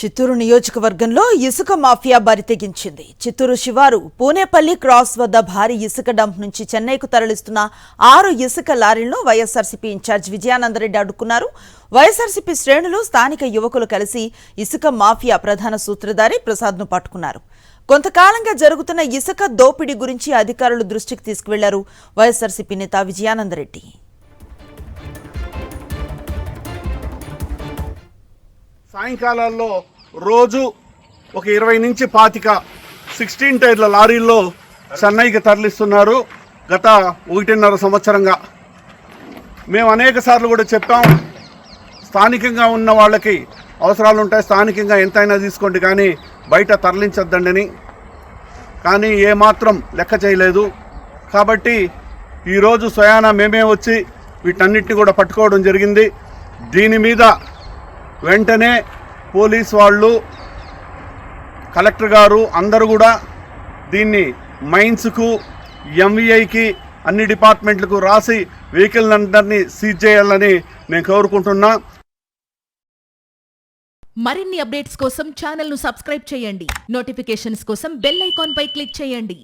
చిత్తూరు నియోజకవర్గంలో ఇసుక మాఫియా బరితెగించింది. చిత్తూరు శివారు పూనేపల్లి క్రాస్ వద్ద భారీ ఇసుక డంప్ నుంచి చెన్నైకు తరలిస్తున్న 6 ఇసుక లారీలను వైఎస్ఆర్సీపీ ఇన్ఛార్జ్ విజయానందరెడ్డి అడ్డుకున్నారు. వైఎస్ఆర్సీపీ శ్రేణులు స్థానిక యువకులు కలిసి ఇసుక మాఫియా ప్రధాన సూత్రధారి ప్రసాద్ను పట్టుకున్నారు. కొంతకాలంగా జరుగుతున్న ఇసుక దోపిడీ గురించి అధికారులు దృష్టికి తీసుకువెళ్లారు వైఎస్ఆర్సీపీ నేత విజయానందరెడ్డి. సాయంకాలాల్లో రోజు ఒక 20 నుంచి 25 16 టైర్ల లారీల్లో చెన్నైకి తరలిస్తున్నారు. గత 1.5 సంవత్సరంగా మేము అనేక సార్లు కూడా చెప్పాం, స్థానికంగా ఉన్న వాళ్ళకి అవసరాలు ఉంటాయి, స్థానికంగా ఎంతైనా తీసుకోండి కానీ బయట తరలించొద్దండి. కానీ ఏమాత్రం లెక్క చేయలేదు. కాబట్టి ఈరోజు స్వయానా మేమే వచ్చి వీటన్నిటిని కూడా పట్టుకోవడం జరిగింది. దీని మీద వెంటనే పోలీస్ వాళ్ళు, కలెక్టర్ గారు అందరూ కూడా దీన్ని మైన్స్కు, ఎంవీఐకి, అన్ని డిపార్ట్మెంట్లకు రాసి వెహికల్ అందరినీ సీజ్ చేయాలని నేను కోరుకుంటున్నా. మరిన్ని అప్డేట్స్ కోసం ఛానల్ను సబ్స్క్రైబ్ చేయండి. నోటిఫికేషన్స్ కోసం బెల్ ఐకాన్ పై క్లిక్ చేయండి.